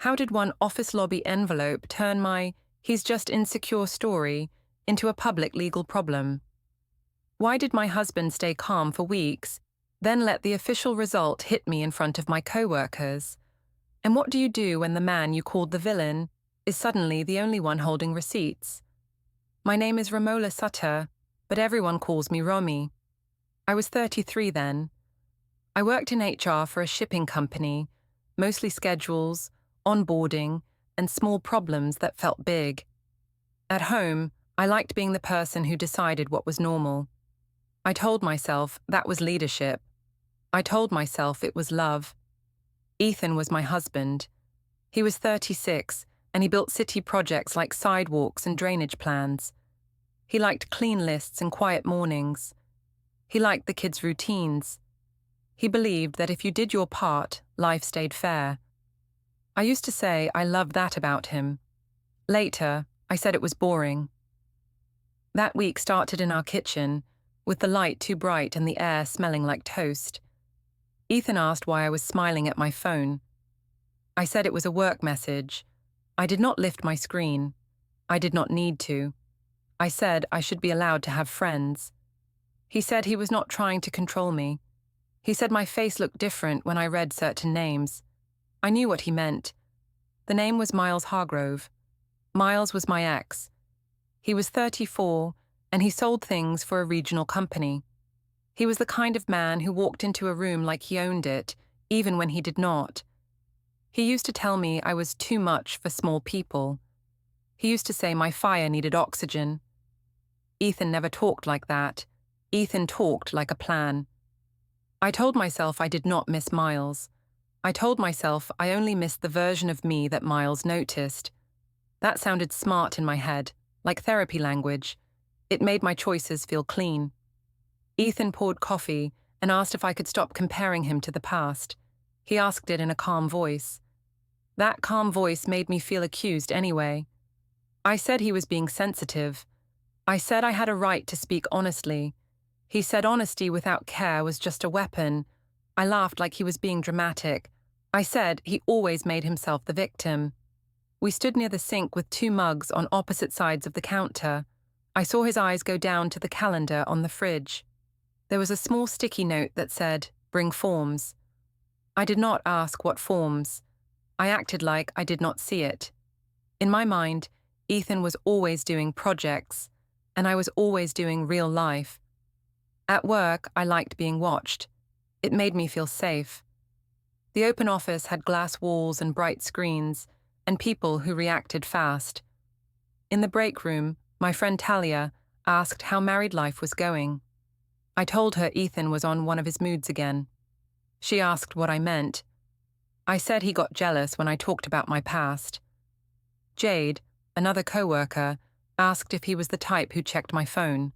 How did one office lobby envelope turn my "he's just insecure" story into a public legal problem? Why did my husband stay calm for weeks, then let the official result hit me in front of my coworkers? And what do you do when the man you called the villain is suddenly the only one holding receipts? My name is Romola Sutter, but everyone calls me Romy. I was 33 then. I worked in HR for a shipping company, mostly schedules, onboarding, and small problems that felt big. At home, I liked being the person who decided what was normal. I told myself that was leadership. I told myself it was love. Ethan was my husband. He was 36, and he built city projects like sidewalks and drainage plans. He liked clean lists and quiet mornings. He liked the kids' routines. He believed that if you did your part, life stayed fair. I used to say I loved that about him. Later, I said it was boring. That week started in our kitchen, with the light too bright and the air smelling like toast. Ethan asked why I was smiling at my phone. I said it was a work message. I did not lift my screen. I did not need to. I said I should be allowed to have friends. He said he was not trying to control me. He said my face looked different when I read certain names. I knew what he meant. The name was Miles Hargrove. Miles was my ex. He was 34, and he sold things for a regional company. He was the kind of man who walked into a room like he owned it, even when he did not. He used to tell me I was too much for small people. He used to say my fire needed oxygen. Ethan never talked like that. Ethan talked like a plan. I told myself I did not miss Miles. I told myself I only missed the version of me that Miles noticed. That sounded smart in my head, like therapy language. It made my choices feel clean. Ethan poured coffee and asked if I could stop comparing him to the past. He asked it in a calm voice. That calm voice made me feel accused anyway. I said he was being sensitive. I said I had a right to speak honestly. He said honesty without care was just a weapon. I laughed like he was being dramatic. I said he always made himself the victim. We stood near the sink with two mugs on opposite sides of the counter. I saw his eyes go down to the calendar on the fridge. There was a small sticky note that said, "Bring forms." I did not ask what forms. I acted like I did not see it. In my mind, Ethan was always doing projects, and I was always doing real life. At work, I liked being watched. It made me feel safe. The open office had glass walls and bright screens, and people who reacted fast. In the break room, my friend Talia asked how married life was going. I told her Ethan was on one of his moods again. She asked what I meant. I said he got jealous when I talked about my past. Jade, another coworker, asked if he was the type who checked my phone.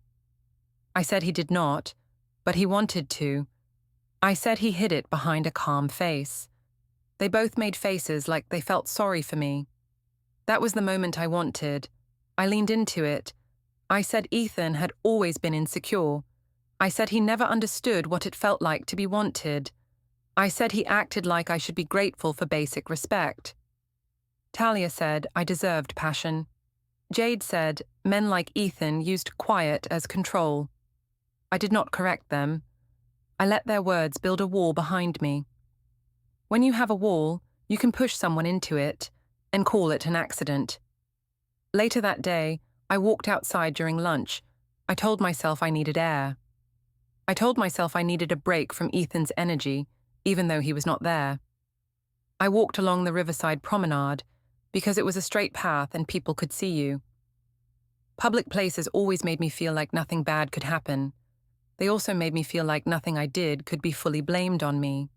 I said he did not, but he wanted to. I said he hid it behind a calm face. They both made faces like they felt sorry for me. That was the moment I wanted. I leaned into it. I said Ethan had always been insecure. I said he never understood what it felt like to be wanted. I said he acted like I should be grateful for basic respect. Talia said I deserved passion. Jade said men like Ethan used quiet as control. I did not correct them. I let their words build a wall behind me. When you have a wall, you can push someone into it and call it an accident. Later that day, I walked outside during lunch. I told myself I needed air. I told myself I needed a break from Ethan's energy, even though he was not there. I walked along the riverside promenade because it was a straight path and people could see you. Public places always made me feel like nothing bad could happen. They also made me feel like nothing I did could be fully blamed on me.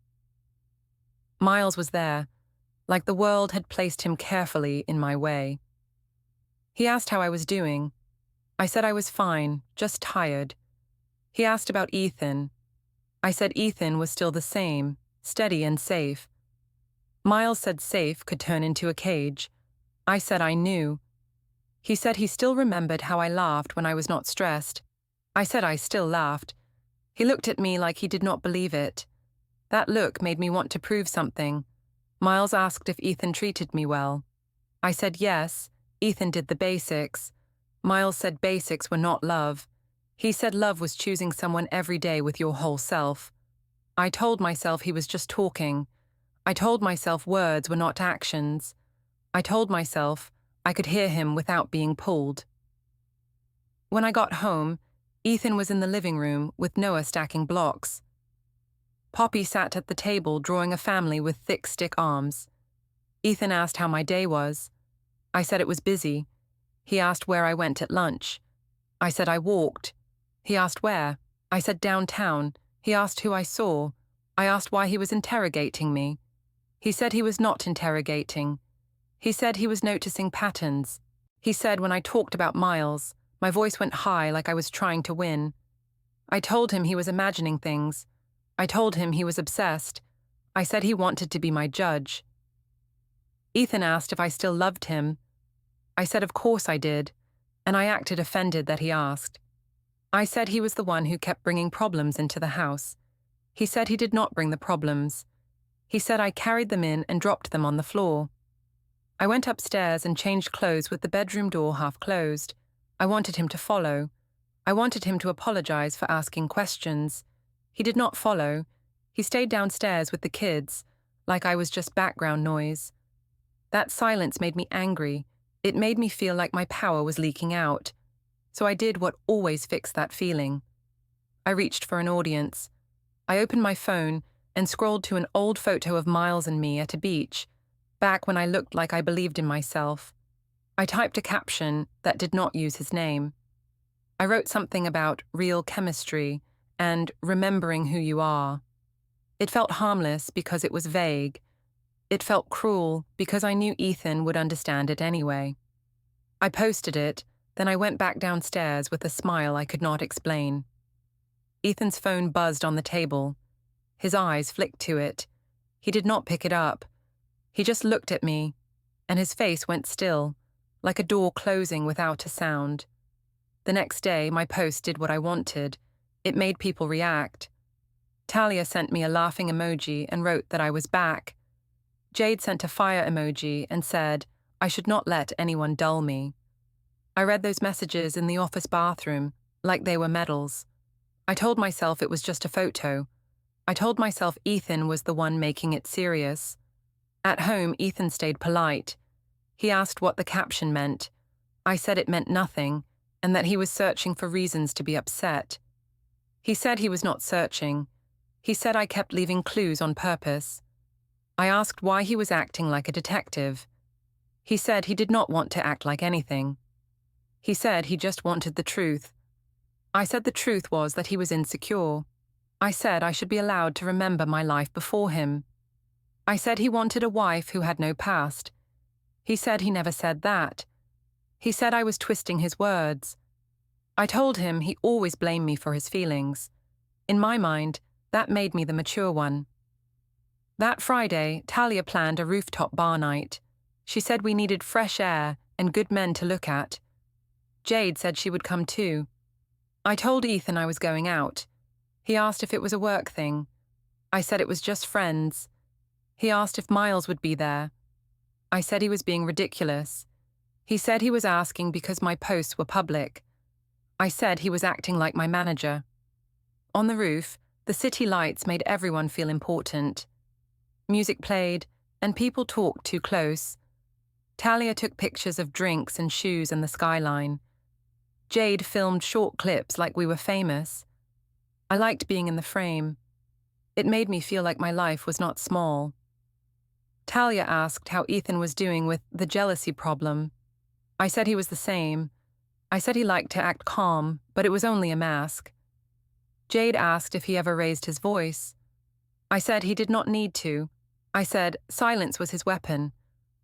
Miles was there, like the world had placed him carefully in my way. He asked how I was doing. I said I was fine, just tired. He asked about Ethan. I said Ethan was still the same, steady and safe. Miles said safe could turn into a cage. I said I knew. He said he still remembered how I laughed when I was not stressed. I said I still laughed. He looked at me like he did not believe it. That look made me want to prove something. Miles asked if Ethan treated me well. I said yes, Ethan did the basics. Miles said basics were not love. He said love was choosing someone every day with your whole self. I told myself he was just talking. I told myself words were not actions. I told myself I could hear him without being pulled. When I got home, Ethan was in the living room with Noah stacking blocks. Poppy sat at the table drawing a family with thick stick arms. Ethan asked how my day was. I said it was busy. He asked where I went at lunch. I said I walked. He asked where. I said downtown. He asked who I saw. I asked why he was interrogating me. He said he was not interrogating. He said he was noticing patterns. He said when I talked about Miles, my voice went high like I was trying to win. I told him he was imagining things. I told him he was obsessed. I said he wanted to be my judge. Ethan asked if I still loved him. I said of course I did, and I acted offended that he asked. I said he was the one who kept bringing problems into the house. He said he did not bring the problems. He said I carried them in and dropped them on the floor. I went upstairs and changed clothes with the bedroom door half closed. I wanted him to follow. I wanted him to apologize for asking questions. He did not follow. He stayed downstairs with the kids, like I was just background noise. That silence made me angry. It made me feel like my power was leaking out. So I did what always fixed that feeling. I reached for an audience. I opened my phone and scrolled to an old photo of Miles and me at a beach, back when I looked like I believed in myself. I typed a caption that did not use his name. I wrote something about real chemistry and remembering who you are. It felt harmless because it was vague. It felt cruel because I knew Ethan would understand it anyway. I posted it, then I went back downstairs with a smile I could not explain. Ethan's phone buzzed on the table. His eyes flicked to it. He did not pick it up. He just looked at me, and his face went still, like a door closing without a sound. The next day, my post did what I wanted. It made people react. Talia sent me a laughing emoji and wrote that I was back. Jade sent a fire emoji and said I should not let anyone dull me. I read those messages in the office bathroom, like they were medals. I told myself it was just a photo. I told myself Ethan was the one making it serious. At home, Ethan stayed polite. He asked what the caption meant. I said it meant nothing, and that he was searching for reasons to be upset. He said he was not searching. He said I kept leaving clues on purpose. I asked why he was acting like a detective. He said he did not want to act like anything. He said he just wanted the truth. I said the truth was that he was insecure. I said I should be allowed to remember my life before him. I said he wanted a wife who had no past. He said he never said that. He said I was twisting his words. I told him he always blamed me for his feelings. In my mind, that made me the mature one. That Friday, Talia planned a rooftop bar night. She said we needed fresh air and good men to look at. Jade said she would come too. I told Ethan I was going out. He asked if it was a work thing. I said it was just friends. He asked if Miles would be there. I said he was being ridiculous. He said he was asking because my posts were public. I said he was acting like my manager. On the roof, the city lights made everyone feel important. Music played, and people talked too close. Talia took pictures of drinks and shoes and the skyline. Jade filmed short clips like we were famous. I liked being in the frame. It made me feel like my life was not small. Talia asked how Ethan was doing with the jealousy problem. I said he was the same. I said he liked to act calm, but it was only a mask. Jade asked if he ever raised his voice. I said he did not need to. I said silence was his weapon.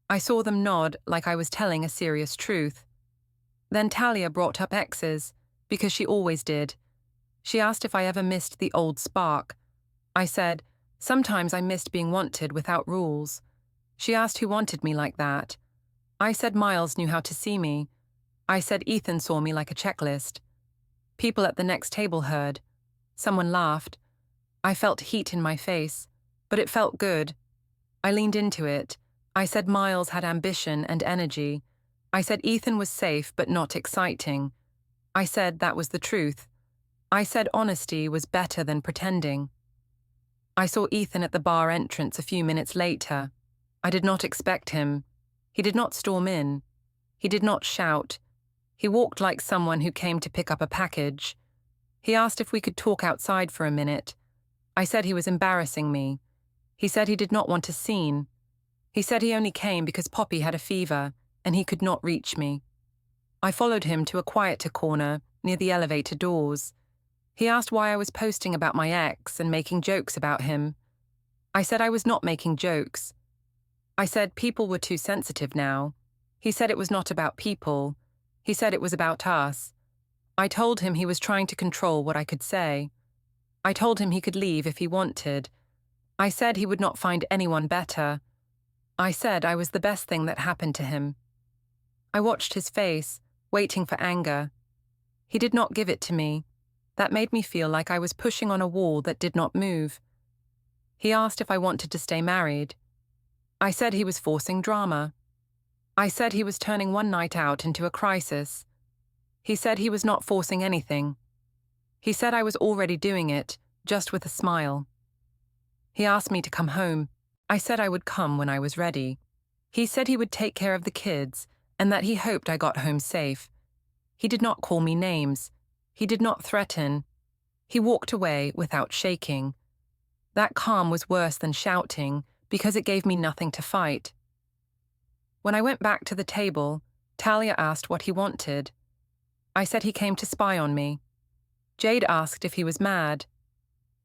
I saw them nod like I was telling a serious truth. Then Talia brought up exes, because she always did. She asked if I ever missed the old spark. I said, sometimes I missed being wanted without rules. She asked who wanted me like that. I said Miles knew how to see me. I said Ethan saw me like a checklist. People at the next table heard. Someone laughed. I felt heat in my face, but it felt good. I leaned into it. I said Miles had ambition and energy. I said Ethan was safe but not exciting. I said that was the truth. I said honesty was better than pretending. I saw Ethan at the bar entrance a few minutes later. I did not expect him. He did not storm in. He did not shout. He walked like someone who came to pick up a package. He asked if we could talk outside for a minute. I said he was embarrassing me. He said he did not want a scene. He said he only came because Poppy had a fever and he could not reach me. I followed him to a quieter corner near the elevator doors. He asked why I was posting about my ex and making jokes about him. I said I was not making jokes. I said people were too sensitive now. He said it was not about people. He said it was about us. I told him he was trying to control what I could say. I told him he could leave if he wanted. I said he would not find anyone better. I said I was the best thing that happened to him. I watched his face, waiting for anger. He did not give it to me. That made me feel like I was pushing on a wall that did not move. He asked if I wanted to stay married. I said he was forcing drama. I said he was turning one night out into a crisis. He said he was not forcing anything. He said I was already doing it, just with a smile. He asked me to come home. I said I would come when I was ready. He said he would take care of the kids and that he hoped I got home safe. He did not call me names. He did not threaten. He walked away without shaking. That calm was worse than shouting because it gave me nothing to fight. When I went back to the table, Talia asked what he wanted. I said he came to spy on me. Jade asked if he was mad.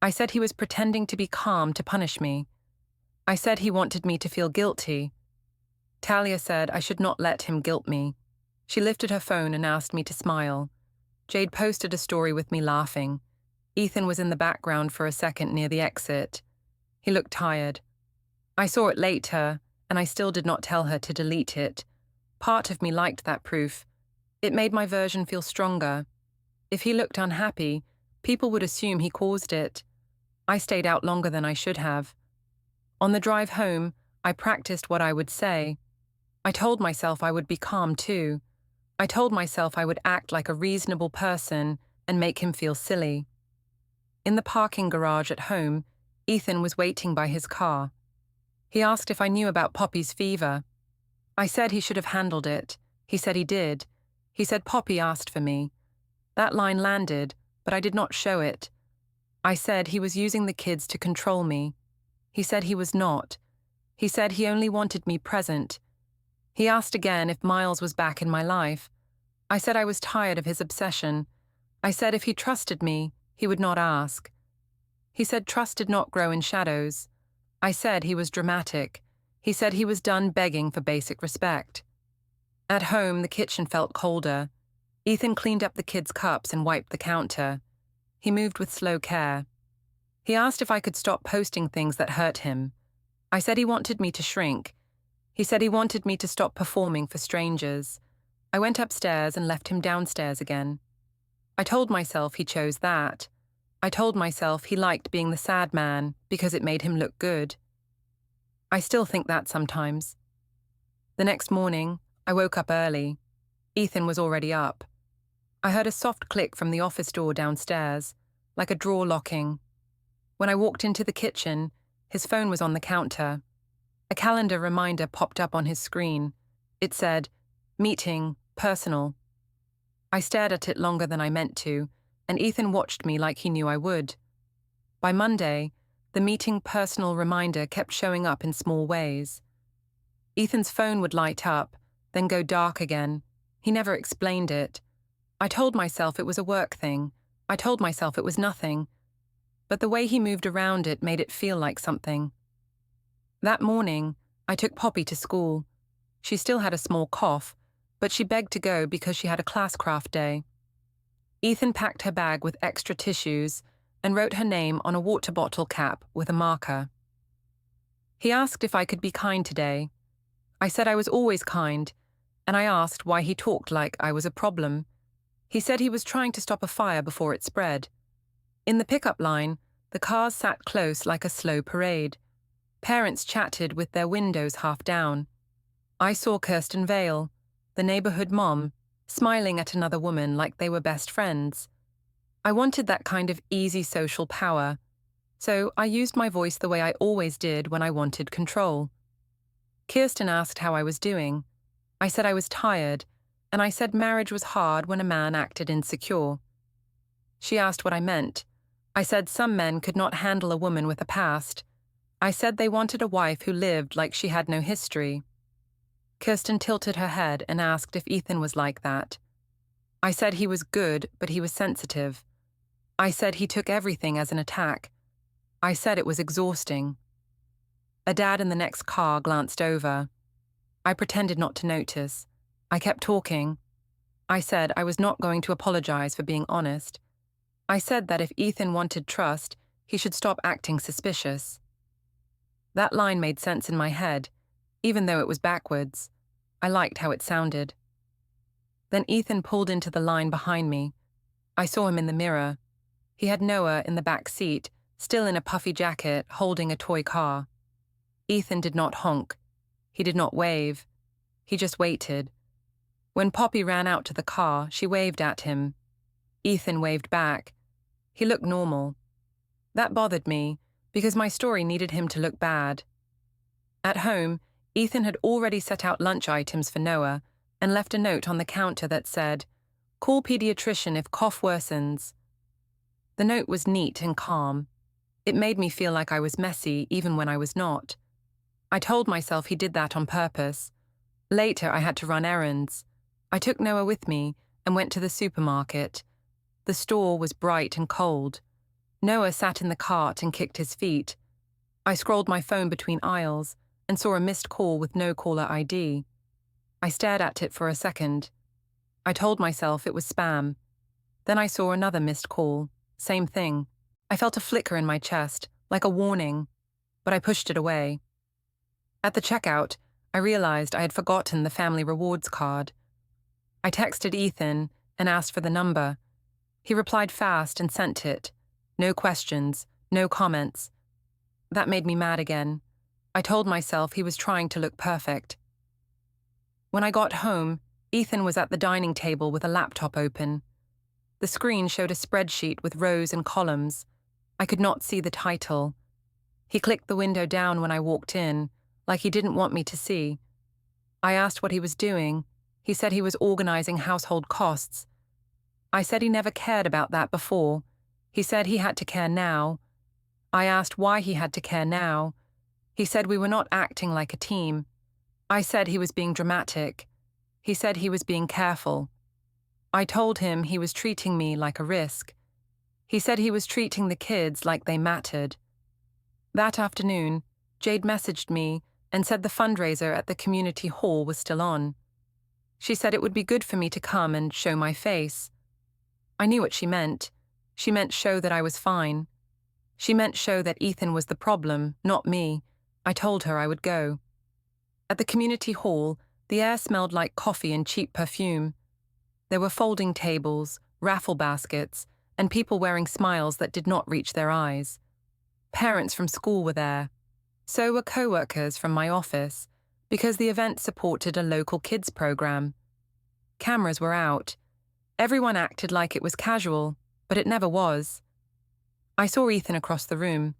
I said he was pretending to be calm to punish me. I said he wanted me to feel guilty. Talia said I should not let him guilt me. She lifted her phone and asked me to smile. Jade posted a story with me laughing. Ethan was in the background for a second near the exit. He looked tired. I saw it later, and I still did not tell her to delete it. Part of me liked that proof. It made my version feel stronger. If he looked unhappy, people would assume he caused it. I stayed out longer than I should have. On the drive home, I practiced what I would say. I told myself I would be calm too. I told myself I would act like a reasonable person and make him feel silly. In the parking garage at home, Ethan was waiting by his car. He asked if I knew about Poppy's fever. I said he should have handled it. He said he did. He said Poppy asked for me. That line landed, but I did not show it. I said he was using the kids to control me. He said he was not. He said he only wanted me present. He asked again if Miles was back in my life. I said I was tired of his obsession. I said if he trusted me, he would not ask. He said trust did not grow in shadows. I said he was dramatic. He said he was done begging for basic respect. At home, the kitchen felt colder. Ethan cleaned up the kids' cups and wiped the counter. He moved with slow care. He asked if I could stop posting things that hurt him. I said he wanted me to shrink. He said he wanted me to stop performing for strangers. I went upstairs and left him downstairs again. I told myself he chose that. I told myself he liked being the sad man because it made him look good. I still think that sometimes. The next morning, I woke up early. Ethan was already up. I heard a soft click from the office door downstairs, like a drawer locking. When I walked into the kitchen, his phone was on the counter. A calendar reminder popped up on his screen. It said, "Meeting, personal." I stared at it longer than I meant to, and Ethan watched me like he knew I would. By Monday, the meeting personal reminder kept showing up in small ways. Ethan's phone would light up, then go dark again. He never explained it. I told myself it was a work thing. I told myself it was nothing. But the way he moved around it made it feel like something. That morning, I took Poppy to school. She still had a small cough, but she begged to go because she had a class craft day. Ethan packed her bag with extra tissues and wrote her name on a water bottle cap with a marker. He asked if I could be kind today. I said I was always kind, and I asked why he talked like I was a problem. He said he was trying to stop a fire before it spread. In the pickup line, the cars sat close like a slow parade. Parents chatted with their windows half down. I saw Kirsten Vale, the neighborhood mom, smiling at another woman like they were best friends. I wanted that kind of easy social power, so I used my voice the way I always did when I wanted control. Kirsten asked how I was doing. I said I was tired, and I said marriage was hard when a man acted insecure. She asked what I meant. I said some men could not handle a woman with a past. I said they wanted a wife who lived like she had no history. Kirsten tilted her head and asked if Ethan was like that. I said he was good, but he was sensitive. I said he took everything as an attack. I said it was exhausting. A dad in the next car glanced over. I pretended not to notice. I kept talking. I said I was not going to apologize for being honest. I said that if Ethan wanted trust, he should stop acting suspicious. That line made sense in my head, even though it was backwards. I liked how it sounded. Then Ethan pulled into the line behind me. I saw him in the mirror. He had Noah in the back seat, still in a puffy jacket, holding a toy car. Ethan did not honk. He did not wave. He just waited. When Poppy ran out to the car, she waved at him. Ethan waved back. He looked normal. That bothered me, because my story needed him to look bad. At home, Ethan had already set out lunch items for Noah and left a note on the counter that said, "Call pediatrician if cough worsens." The note was neat and calm. It made me feel like I was messy even when I was not. I told myself he did that on purpose. Later, I had to run errands. I took Noah with me and went to the supermarket. The store was bright and cold. Noah sat in the cart and kicked his feet. I scrolled my phone between aisles and saw a missed call with no caller ID. I stared at it for a second. I told myself it was spam. Then I saw another missed call. Same thing. I felt a flicker in my chest, like a warning, but I pushed it away. At the checkout, I realized I had forgotten the family rewards card. I texted Ethan and asked for the number. He replied fast and sent it. No questions, no comments. That made me mad again. I told myself he was trying to look perfect. When I got home, Ethan was at the dining table with a laptop open. The screen showed a spreadsheet with rows and columns. I could not see the title. He clicked the window down when I walked in, like he didn't want me to see. I asked what he was doing. He said he was organizing household costs. I said he never cared about that before. He said he had to care now. I asked why he had to care now. He said we were not acting like a team. I said he was being dramatic. He said he was being careful. I told him he was treating me like a risk. He said he was treating the kids like they mattered. That afternoon, Jade messaged me and said the fundraiser at the community hall was still on. She said it would be good for me to come and show my face. I knew what she meant. She meant show that I was fine. She meant show that Ethan was the problem, not me. I told her I would go. At the community hall, the air smelled like coffee and cheap perfume. There were folding tables, raffle baskets, and people wearing smiles that did not reach their eyes. Parents from school were there. So were coworkers from my office, because the event supported a local kids program. Cameras were out. Everyone acted like it was casual, but it never was. I saw Ethan across the room.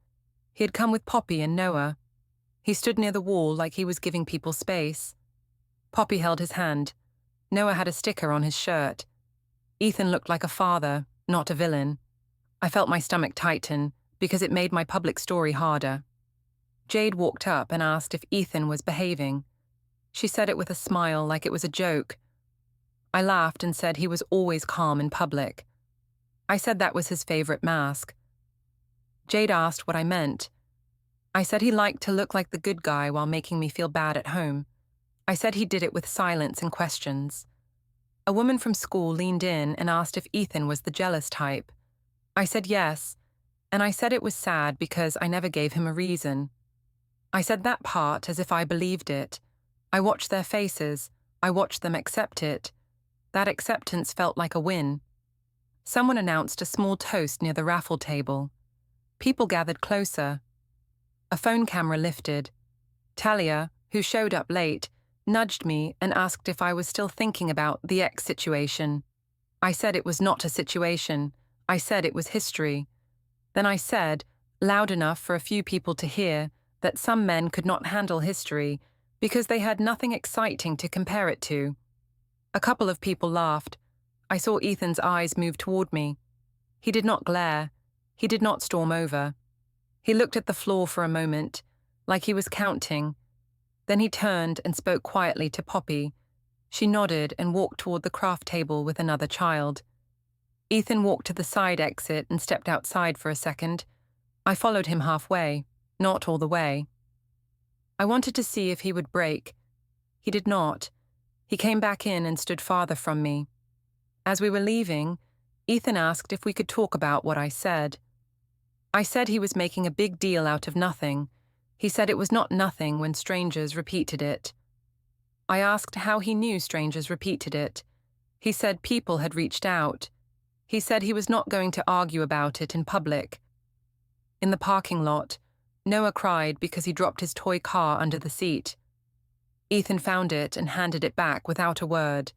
He had come with Poppy and Noah. He stood near the wall like he was giving people space. Poppy held his hand. Noah had a sticker on his shirt. Ethan looked like a father, not a villain. I felt my stomach tighten because it made my public story harder. Jade walked up and asked if Ethan was behaving. She said it with a smile like it was a joke. I laughed and said he was always calm in public. I said that was his favorite mask. Jade asked what I meant. I said he liked to look like the good guy while making me feel bad at home. I said he did it with silence and questions. A woman from school leaned in and asked if Ethan was the jealous type. I said yes, and I said it was sad because I never gave him a reason. I said that part as if I believed it. I watched their faces. I watched them accept it. That acceptance felt like a win. Someone announced a small toast near the raffle table. People gathered closer. A phone camera lifted. Talia, who showed up late, nudged me and asked if I was still thinking about the ex situation. I said it was not a situation. I said it was history. Then I said, loud enough for a few people to hear, that some men could not handle history because they had nothing exciting to compare it to. A couple of people laughed. I saw Ethan's eyes move toward me. He did not glare. He did not storm over. He looked at the floor for a moment, like he was counting. Then he turned and spoke quietly to Poppy. She nodded and walked toward the craft table with another child. Ethan walked to the side exit and stepped outside for a second. I followed him halfway, not all the way. I wanted to see if he would break. He did not. He came back in and stood farther from me. As we were leaving, Ethan asked if we could talk about what I said. I said he was making a big deal out of nothing. He said it was not nothing when strangers repeated it. I asked how he knew strangers repeated it. He said people had reached out. He said he was not going to argue about it in public. In the parking lot, Noah cried because he dropped his toy car under the seat. Ethan found it and handed it back without a word.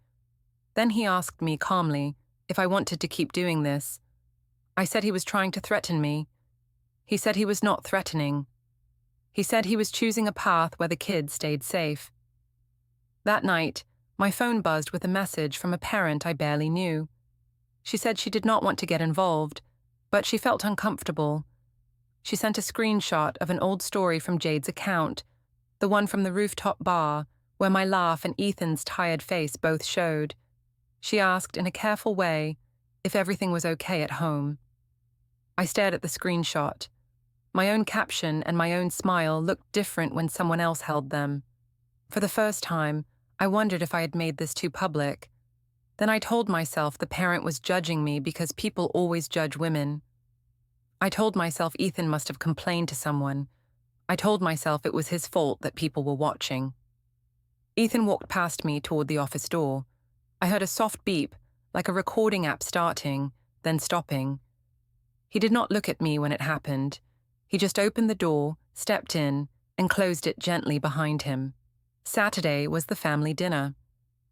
Then he asked me calmly if I wanted to keep doing this. I said he was trying to threaten me. He said he was not threatening. He said he was choosing a path where the kids stayed safe. That night, my phone buzzed with a message from a parent I barely knew. She said she did not want to get involved, but she felt uncomfortable. She sent a screenshot of an old story from Jade's account, the one from the rooftop bar, where my laugh and Ethan's tired face both showed. She asked in a careful way if everything was okay at home. I stared at the screenshot. My own caption and my own smile looked different when someone else held them. For the first time, I wondered if I had made this too public. Then I told myself the parent was judging me because people always judge women. I told myself Ethan must have complained to someone. I told myself it was his fault that people were watching. Ethan walked past me toward the office door. I heard a soft beep, like a recording app starting, then stopping. He did not look at me when it happened. He just opened the door, stepped in, and closed it gently behind him. Saturday was the family dinner.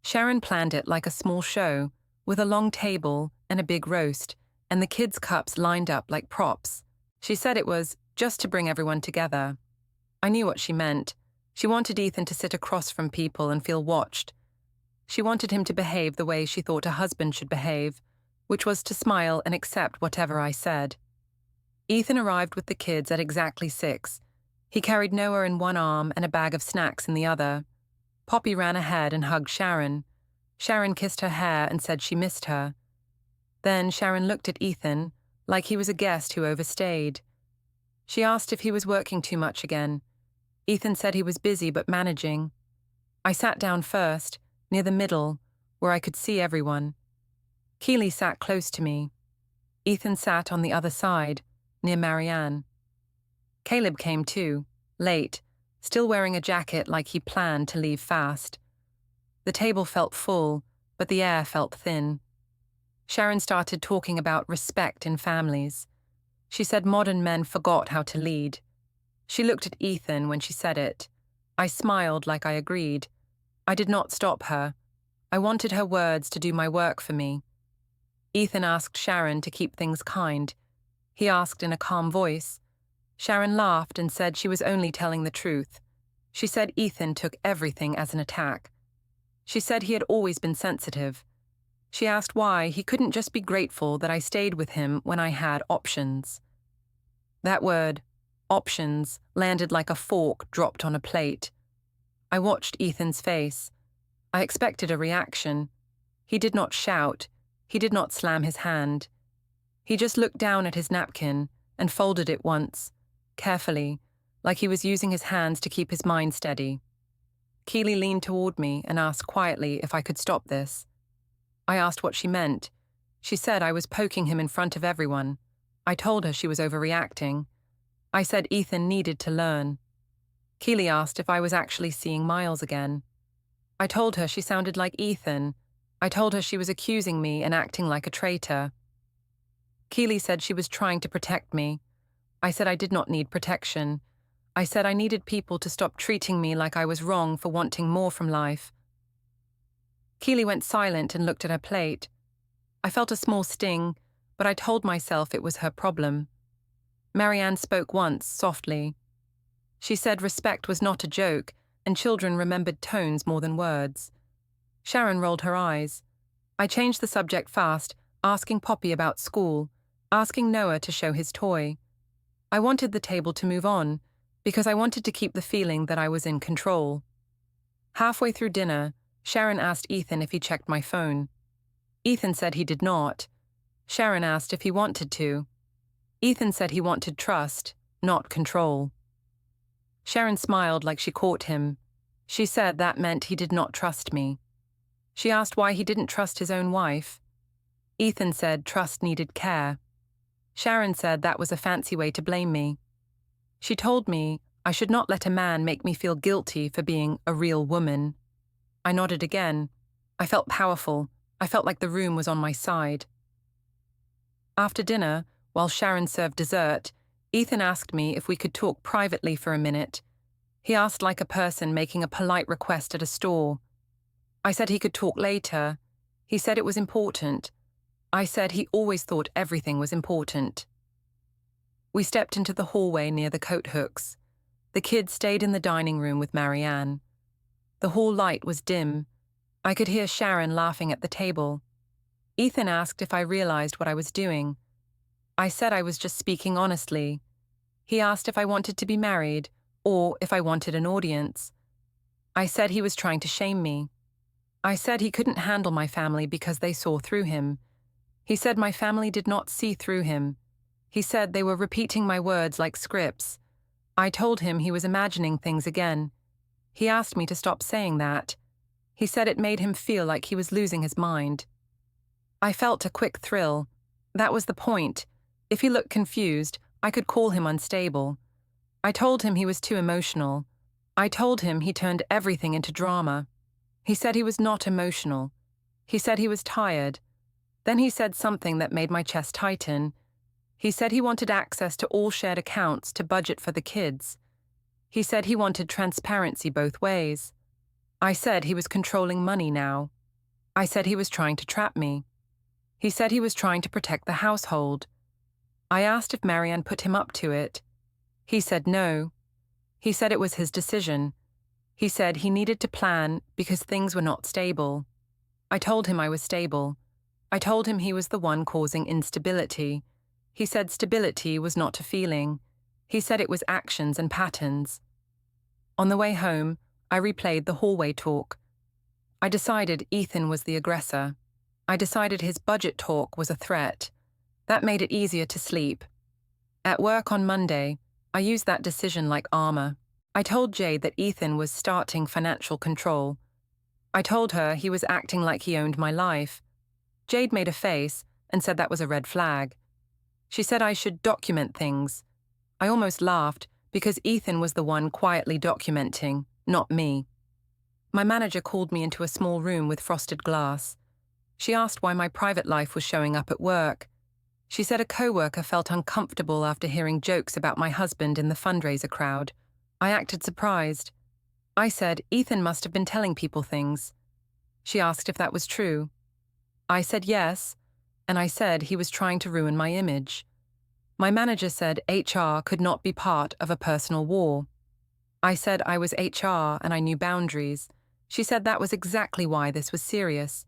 Sharon planned it like a small show, with a long table and a big roast, and the kids' cups lined up like props. She said it was just to bring everyone together. I knew what she meant. She wanted Ethan to sit across from people and feel watched. She wanted him to behave the way she thought a husband should behave, which was to smile and accept whatever I said. Ethan arrived with the kids at exactly 6. He carried Noah in one arm and a bag of snacks in the other. Poppy ran ahead and hugged Sharon. Sharon kissed her hair and said she missed her. Then Sharon looked at Ethan, like he was a guest who overstayed. She asked if he was working too much again. Ethan said he was busy but managing. I sat down first, near the middle, where I could see everyone. Keely sat close to me. Ethan sat on the other side, near Marianne. Caleb came too, late, still wearing a jacket like he planned to leave fast. The table felt full, but the air felt thin. Sharon started talking about respect in families. She said modern men forgot how to lead. She looked at Ethan when she said it. I smiled like I agreed. I did not stop her. I wanted her words to do my work for me. Ethan asked Sharon to keep things kind. He asked in a calm voice. Sharon laughed and said she was only telling the truth. She said Ethan took everything as an attack. She said he had always been sensitive. She asked why he couldn't just be grateful that I stayed with him when I had options. That word, options, landed like a fork dropped on a plate. I watched Ethan's face. I expected a reaction. He did not shout. He did not slam his hand. He just looked down at his napkin and folded it once, carefully, like he was using his hands to keep his mind steady. Keely leaned toward me and asked quietly if I could stop this. I asked what she meant. She said I was poking him in front of everyone. I told her she was overreacting. I said Ethan needed to learn. Keely asked if I was actually seeing Miles again. I told her she sounded like Ethan. I told her she was accusing me and acting like a traitor. Keely said she was trying to protect me. I said I did not need protection. I said I needed people to stop treating me like I was wrong for wanting more from life. Keely went silent and looked at her plate. I felt a small sting, but I told myself it was her problem. Marianne spoke once, softly. She said respect was not a joke, and children remembered tones more than words. Sharon rolled her eyes. I changed the subject fast, asking Poppy about school, asking Noah to show his toy. I wanted the table to move on, because I wanted to keep the feeling that I was in control. Halfway through dinner, Sharon asked Ethan if he checked my phone. Ethan said he did not. Sharon asked if he wanted to. Ethan said he wanted trust, not control. Sharon smiled like she caught him. She said that meant he did not trust me. She asked why he didn't trust his own wife. Ethan said trust needed care. Sharon said that was a fancy way to blame me. She told me I should not let a man make me feel guilty for being a real woman. I nodded again. I felt powerful. I felt like the room was on my side. After dinner, while Sharon served dessert, Ethan asked me if we could talk privately for a minute. He asked like a person making a polite request at a store. I said he could talk later. He said it was important. I said he always thought everything was important. We stepped into the hallway near the coat hooks. The kids stayed in the dining room with Marianne. The hall light was dim. I could hear Sharon laughing at the table. Ethan asked if I realized what I was doing. I said I was just speaking honestly. He asked if I wanted to be married, or if I wanted an audience. I said he was trying to shame me. I said he couldn't handle my family because they saw through him. He said my family did not see through him. He said they were repeating my words like scripts. I told him he was imagining things again. He asked me to stop saying that. He said it made him feel like he was losing his mind. I felt a quick thrill. That was the point. If he looked confused, I could call him unstable. I told him he was too emotional. I told him he turned everything into drama. He said he was not emotional. He said he was tired. Then he said something that made my chest tighten. He said he wanted access to all shared accounts to budget for the kids. He said he wanted transparency both ways. I said he was controlling money now. I said he was trying to trap me. He said he was trying to protect the household. I asked if Marianne put him up to it. He said no. He said it was his decision. He said he needed to plan because things were not stable. I told him I was stable. I told him he was the one causing instability. He said stability was not a feeling. He said it was actions and patterns. On the way home, I replayed the hallway talk. I decided Ethan was the aggressor. I decided his budget talk was a threat. That made it easier to sleep. At work on Monday, I used that decision like armor. I told Jade that Ethan was starting financial control. I told her he was acting like he owned my life. Jade made a face and said that was a red flag. She said I should document things. I almost laughed because Ethan was the one quietly documenting, not me. My manager called me into a small room with frosted glass. She asked why my private life was showing up at work. She said a coworker felt uncomfortable after hearing jokes about my husband in the fundraiser crowd. I acted surprised. I said Ethan must have been telling people things. She asked if that was true. I said yes, and I said he was trying to ruin my image. My manager said HR could not be part of a personal war. I said I was HR and I knew boundaries. She said that was exactly why this was serious.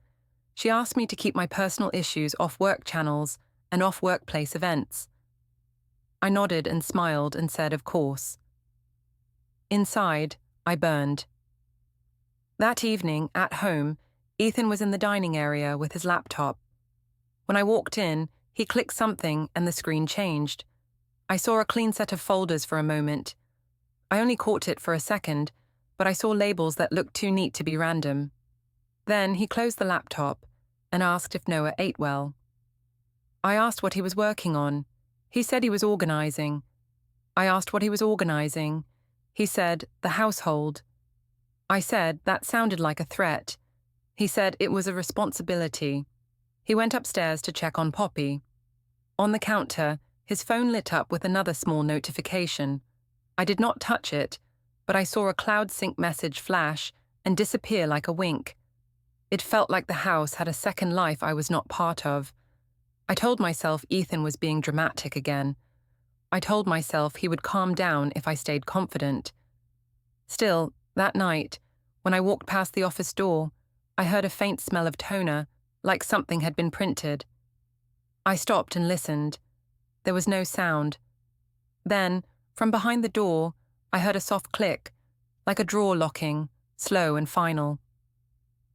She asked me to keep my personal issues off work channels and off workplace events. I nodded and smiled and said, of course. Inside, I burned. That evening, at home, Ethan was in the dining area with his laptop. When I walked in, he clicked something and the screen changed. I saw a clean set of folders for a moment. I only caught it for a second, but I saw labels that looked too neat to be random. Then he closed the laptop and asked if Noah ate well. I asked what he was working on. He said he was organizing. I asked what he was organizing. He said, the household. I said that sounded like a threat. He said it was a responsibility. He went upstairs to check on Poppy. On the counter, his phone lit up with another small notification. I did not touch it, but I saw a cloud sync message flash and disappear like a wink. It felt like the house had a second life I was not part of. I told myself Ethan was being dramatic again. I told myself he would calm down if I stayed confident. Still, that night, when I walked past the office door, I heard a faint smell of toner, like something had been printed. I stopped and listened. There was no sound. Then, from behind the door, I heard a soft click, like a drawer locking, slow and final.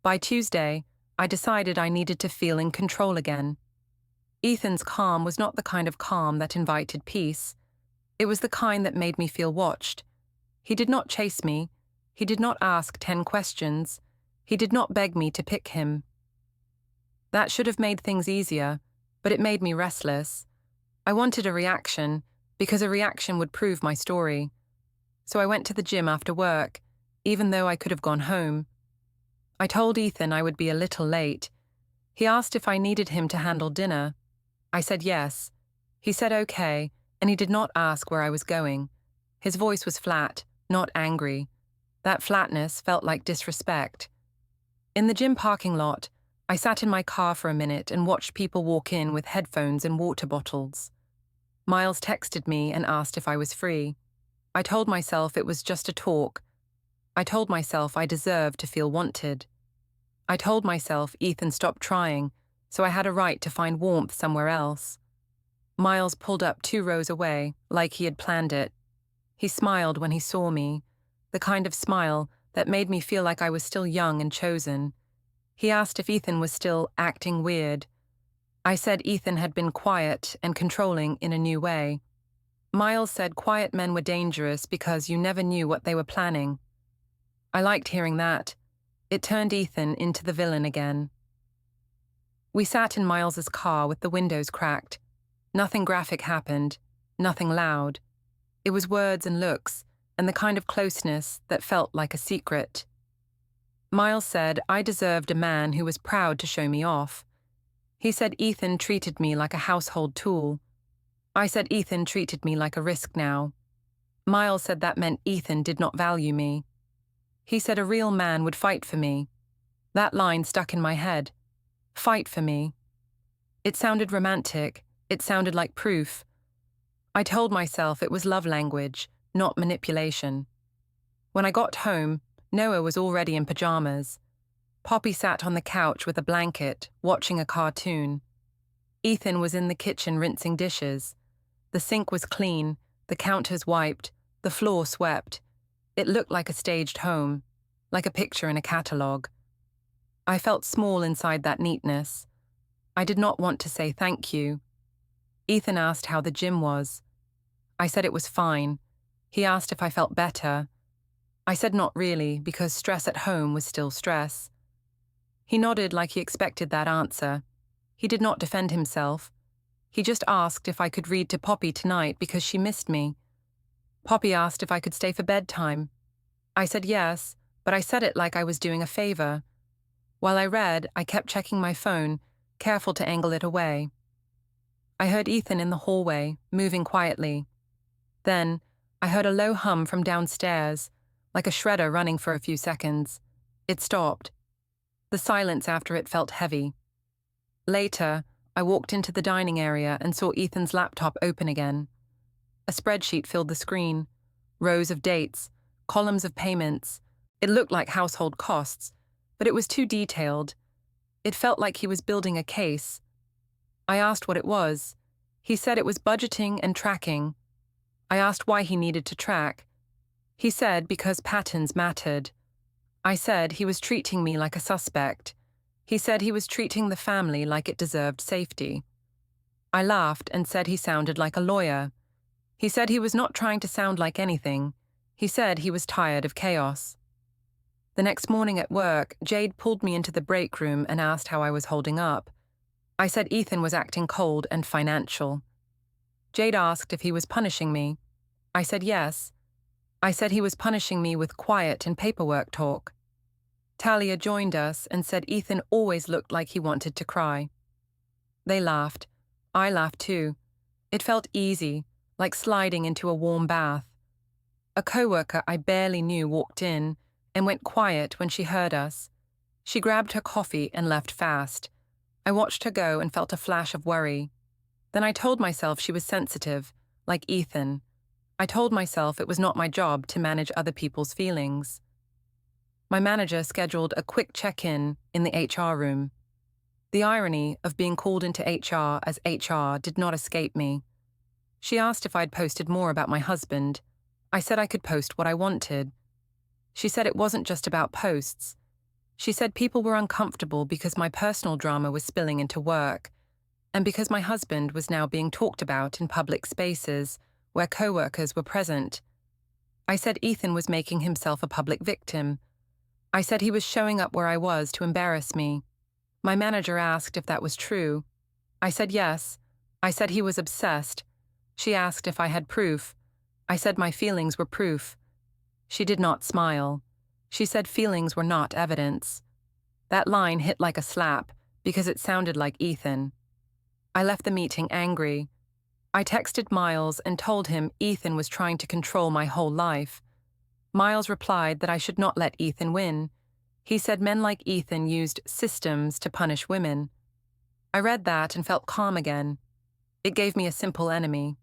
By Tuesday, I decided I needed to feel in control again. Ethan's calm was not the kind of calm that invited peace. It was the kind that made me feel watched. He did not chase me. He did not ask 10 questions. He did not beg me to pick him. That should have made things easier, but it made me restless. I wanted a reaction, because a reaction would prove my story. So I went to the gym after work, even though I could have gone home. I told Ethan I would be a little late. He asked if I needed him to handle dinner. I said yes. He said okay, and he did not ask where I was going. His voice was flat, not angry. That flatness felt like disrespect. In the gym parking lot, I sat in my car for a minute and watched people walk in with headphones and water bottles. Miles texted me and asked if I was free. I told myself it was just a talk. I told myself I deserved to feel wanted. I told myself Ethan stopped trying, so I had a right to find warmth somewhere else. Miles pulled up 2 rows away, like he had planned it. He smiled when he saw me, the kind of smile that made me feel like I was still young and chosen. He asked if Ethan was still acting weird. I said Ethan had been quiet and controlling in a new way. Miles said quiet men were dangerous because you never knew what they were planning. I liked hearing that. It turned Ethan into the villain again. We sat in Miles's car with the windows cracked. Nothing graphic happened, nothing loud. It was words and looks, and the kind of closeness that felt like a secret. Miles said I deserved a man who was proud to show me off. He said Ethan treated me like a household tool. I said Ethan treated me like a risk now. Miles said that meant Ethan did not value me. He said a real man would fight for me. That line stuck in my head. Fight for me. It sounded romantic. It sounded like proof. I told myself it was love language, not manipulation. When I got home, Noah was already in pajamas. Poppy sat on the couch with a blanket, watching a cartoon. Ethan was in the kitchen rinsing dishes. The sink was clean, the counters wiped, the floor swept. It looked like a staged home, like a picture in a catalogue. I felt small inside that neatness. I did not want to say thank you. Ethan asked how the gym was. I said it was fine. He asked if I felt better. I said not really, because stress at home was still stress. He nodded like he expected that answer. He did not defend himself. He just asked if I could read to Poppy tonight because she missed me. Poppy asked if I could stay for bedtime. I said yes, but I said it like I was doing a favor. While I read, I kept checking my phone, careful to angle it away. I heard Ethan in the hallway, moving quietly. Then, I heard a low hum from downstairs, like a shredder running for a few seconds. It stopped. The silence after it felt heavy. Later, I walked into the dining area and saw Ethan's laptop open again. A spreadsheet filled the screen. Rows of dates, columns of payments. It looked like household costs, but it was too detailed. It felt like he was building a case. I asked what it was. He said it was budgeting and tracking. I asked why he needed to track. He said because patterns mattered. I said he was treating me like a suspect. He said he was treating the family like it deserved safety. I laughed and said he sounded like a lawyer. He said he was not trying to sound like anything. He said he was tired of chaos. The next morning at work, Jade pulled me into the break room and asked how I was holding up. I said Ethan was acting cold and financial. Jade asked if he was punishing me. I said yes. I said he was punishing me with quiet and paperwork talk. Talia joined us and said Ethan always looked like he wanted to cry. They laughed. I laughed too. It felt easy, like sliding into a warm bath. A coworker I barely knew walked in and went quiet when she heard us. She grabbed her coffee and left fast. I watched her go and felt a flash of worry. Then I told myself she was sensitive, like Ethan. I told myself it was not my job to manage other people's feelings. My manager scheduled a quick check-in in the HR room. The irony of being called into HR as HR did not escape me. She asked if I'd posted more about my husband. I said I could post what I wanted. She said it wasn't just about posts. She said people were uncomfortable because my personal drama was spilling into work, and because my husband was now being talked about in public spaces where coworkers were present. I said Ethan was making himself a public victim. I said he was showing up where I was to embarrass me. My manager asked if that was true. I said yes. I said he was obsessed. She asked if I had proof. I said my feelings were proof. She did not smile. She said feelings were not evidence. That line hit like a slap because it sounded like Ethan. I left the meeting angry. I texted Miles and told him Ethan was trying to control my whole life. Miles replied that I should not let Ethan win. He said men like Ethan used systems to punish women. I read that and felt calm again. It gave me a simple enemy.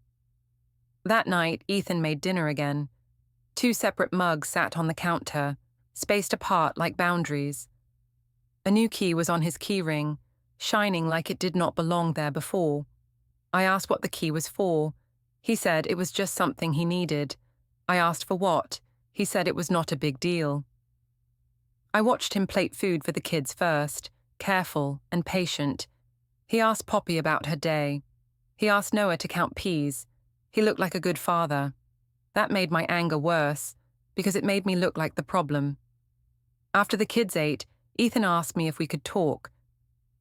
That night, Ethan made dinner again. 2 separate mugs sat on the counter, spaced apart like boundaries. A new key was on his key ring, shining like it did not belong there before. I asked what the key was for. He said it was just something he needed. I asked for what. He said it was not a big deal. I watched him plate food for the kids first, careful and patient. He asked Poppy about her day. He asked Noah to count peas. He looked like a good father. That made my anger worse, because it made me look like the problem. After the kids ate, Ethan asked me if we could talk.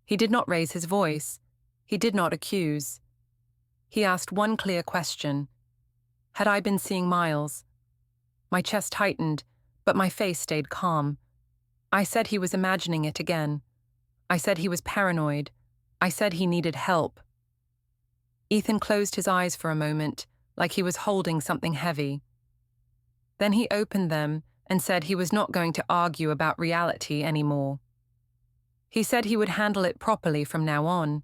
He did not raise his voice. He did not accuse. He asked one clear question. Had I been seeing Miles? My chest tightened, but my face stayed calm. I said he was imagining it again. I said he was paranoid. I said he needed help. Ethan closed his eyes for a moment, like he was holding something heavy. Then he opened them and said he was not going to argue about reality anymore. He said he would handle it properly from now on.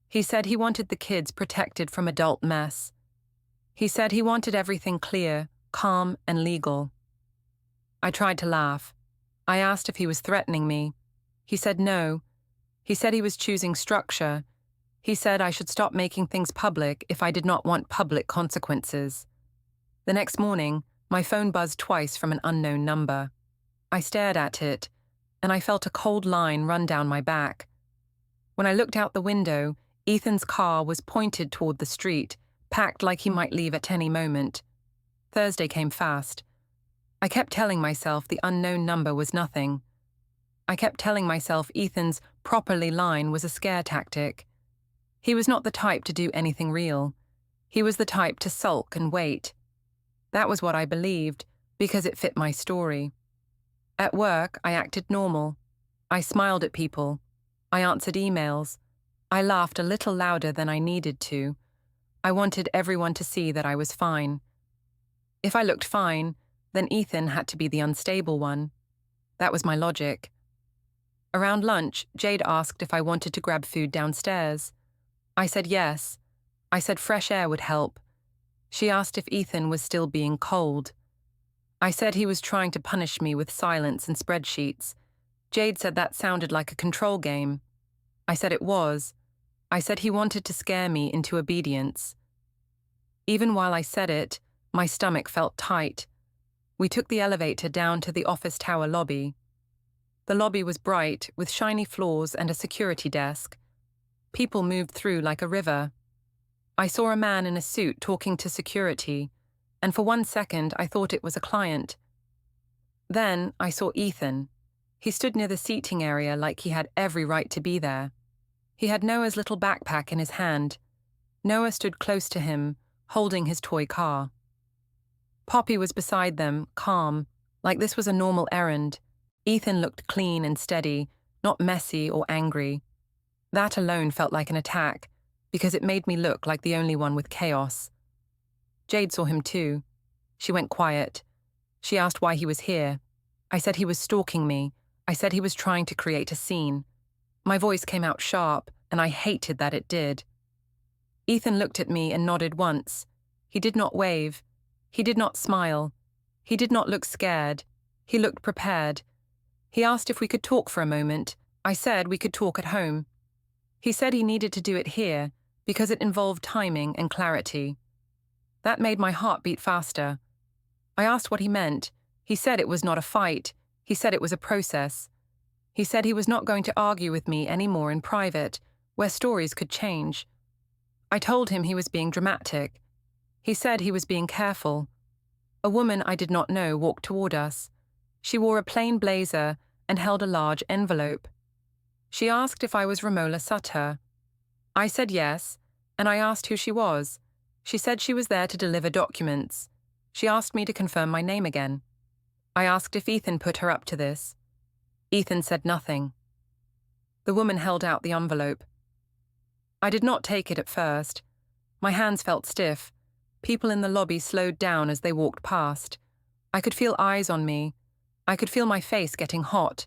He said he wanted the kids protected from adult mess. He said he wanted everything clear, calm, and legal. I tried to laugh. I asked if he was threatening me. He said no. He said he was choosing structure. He said I should stop making things public if I did not want public consequences. The next morning, my phone buzzed twice from an unknown number. I stared at it, and I felt a cold line run down my back. When I looked out the window, Ethan's car was pointed toward the street, packed like he might leave at any moment. Thursday came fast. I kept telling myself the unknown number was nothing. I kept telling myself Ethan's properly line was a scare tactic. He was not the type to do anything real. He was the type to sulk and wait. That was what I believed, because it fit my story. At work, I acted normal. I smiled at people. I answered emails. I laughed a little louder than I needed to. I wanted everyone to see that I was fine. If I looked fine, then Ethan had to be the unstable one. That was my logic. Around lunch, Jade asked if I wanted to grab food downstairs. I said yes. I said fresh air would help. She asked if Ethan was still being cold. I said he was trying to punish me with silence and spreadsheets. Jade said that sounded like a control game. I said it was. I said he wanted to scare me into obedience. Even while I said it, my stomach felt tight. We took the elevator down to the office tower lobby. The lobby was bright, with shiny floors and a security desk. People moved through like a river. I saw a man in a suit talking to security, and for 1 second I thought it was a client. Then I saw Ethan. He stood near the seating area like he had every right to be there. He had Noah's little backpack in his hand. Noah stood close to him, holding his toy car. Poppy was beside them, calm, like this was a normal errand. Ethan looked clean and steady, not messy or angry. That alone felt like an attack, because it made me look like the only one with chaos. Jade saw him too. She went quiet. She asked why he was here. I said he was stalking me. I said he was trying to create a scene. My voice came out sharp, and I hated that it did. Ethan looked at me and nodded once. He did not wave. He did not smile. He did not look scared. He looked prepared. He asked if we could talk for a moment. I said we could talk at home. He said he needed to do it here because it involved timing and clarity. That made my heart beat faster. I asked what he meant. He said it was not a fight. He said it was a process. He said he was not going to argue with me anymore in private, where stories could change. I told him he was being dramatic. He said he was being careful. A woman I did not know walked toward us. She wore a plain blazer and held a large envelope. She asked if I was Romola Sutter. I said yes, and I asked who she was. She said she was there to deliver documents. She asked me to confirm my name again. I asked if Ethan put her up to this. Ethan said nothing. The woman held out the envelope. I did not take it at first. My hands felt stiff. People in the lobby slowed down as they walked past. I could feel eyes on me. I could feel my face getting hot.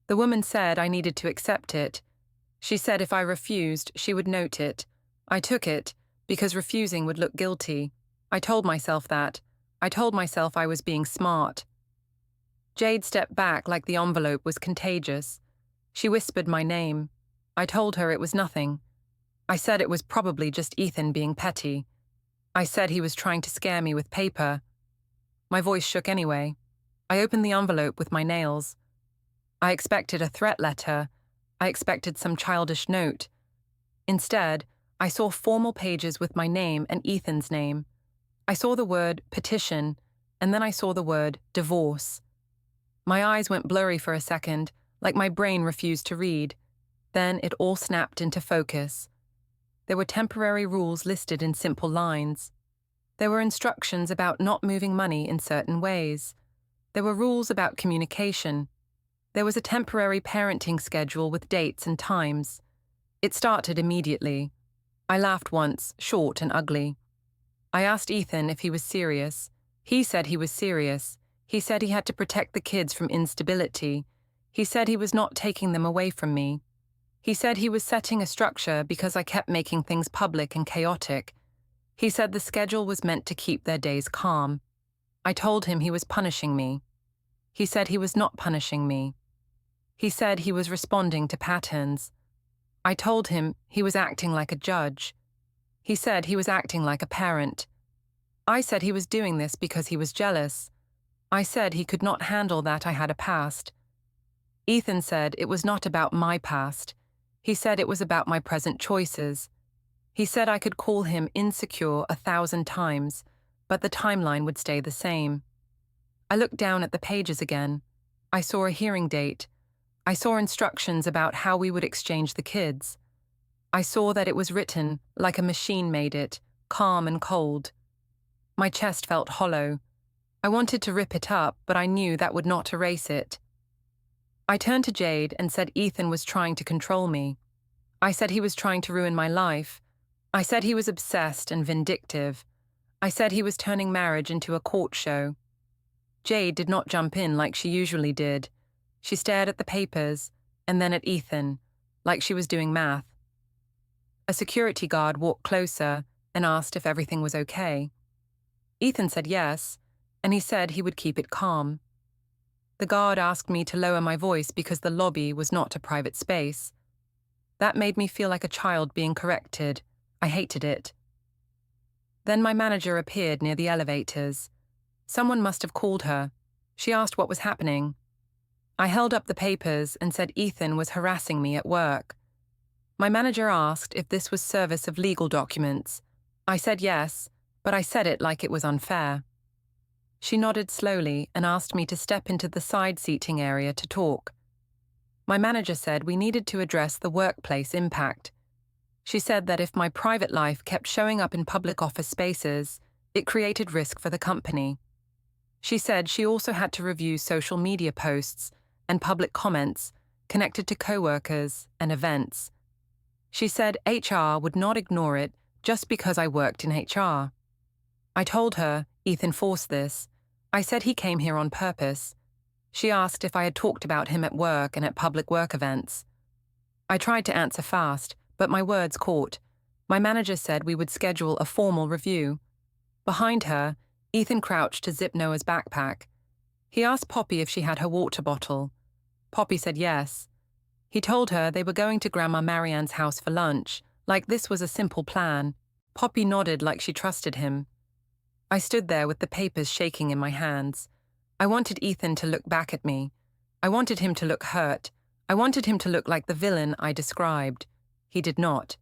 The woman said I needed to accept it. She said if I refused, she would note it. I took it, because refusing would look guilty. I told myself that. I told myself I was being smart. Jade stepped back like the envelope was contagious. She whispered my name. I told her it was nothing. I said it was probably just Ethan being petty. I said he was trying to scare me with paper. My voice shook anyway. I opened the envelope with my nails. I expected a threat letter. I expected some childish note. Instead, I saw formal pages with my name and Ethan's name. I saw the word petition, and then I saw the word divorce. My eyes went blurry for a second, like my brain refused to read. Then it all snapped into focus. There were temporary rules listed in simple lines. There were instructions about not moving money in certain ways. There were rules about communication. There was a temporary parenting schedule with dates and times. It started immediately. I laughed once, short and ugly. I asked Ethan if he was serious. He said he was serious. He said he had to protect the kids from instability. He said he was not taking them away from me. He said he was setting a structure because I kept making things public and chaotic. He said the schedule was meant to keep their days calm. I told him he was punishing me. He said he was not punishing me. He said he was responding to patterns. I told him he was acting like a judge. He said he was acting like a parent. I said he was doing this because he was jealous. I said he could not handle that I had a past. Ethan said it was not about my past. He said it was about my present choices. He said I could call him insecure 1,000 times, but the timeline would stay the same. I looked down at the pages again. I saw a hearing date. I saw instructions about how we would exchange the kids. I saw that it was written like a machine made it, calm and cold. My chest felt hollow. I wanted to rip it up, but I knew that would not erase it. I turned to Jade and said Ethan was trying to control me. I said he was trying to ruin my life. I said he was obsessed and vindictive. I said he was turning marriage into a court show. Jade did not jump in like she usually did. She stared at the papers and then at Ethan, like she was doing math. A security guard walked closer and asked if everything was okay. Ethan said yes, and he said he would keep it calm. The guard asked me to lower my voice because the lobby was not a private space. That made me feel like a child being corrected. I hated it. Then my manager appeared near the elevators. Someone must have called her. She asked what was happening. I held up the papers and said Ethan was harassing me at work. My manager asked if this was service of legal documents. I said yes, but I said it like it was unfair. She nodded slowly and asked me to step into the side seating area to talk. My manager said we needed to address the workplace impact. She said that if my private life kept showing up in public office spaces, it created risk for the company. She said she also had to review social media posts and public comments connected to coworkers and events. She said HR would not ignore it just because I worked in HR. I told her Ethan forced this. I said he came here on purpose. She asked if I had talked about him at work and at public work events. I tried to answer fast, but my words caught. My manager said we would schedule a formal review. Behind her, Ethan crouched to zip Noah's backpack. He asked Poppy if she had her water bottle. Poppy said yes. He told her they were going to Grandma Marianne's house for lunch, like this was a simple plan. Poppy nodded like she trusted him. I stood there with the papers shaking in my hands. I wanted Ethan to look back at me. I wanted him to look hurt. I wanted him to look like the villain I described. He did not.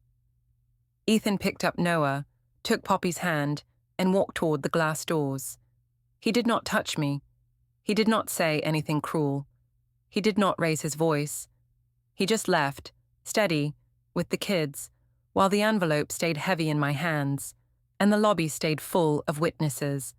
Ethan picked up Noah, took Poppy's hand, and walked toward the glass doors. He did not touch me. He did not say anything cruel. He did not raise his voice. He just left, steady, with the kids, while the envelope stayed heavy in my hands, and the lobby stayed full of witnesses.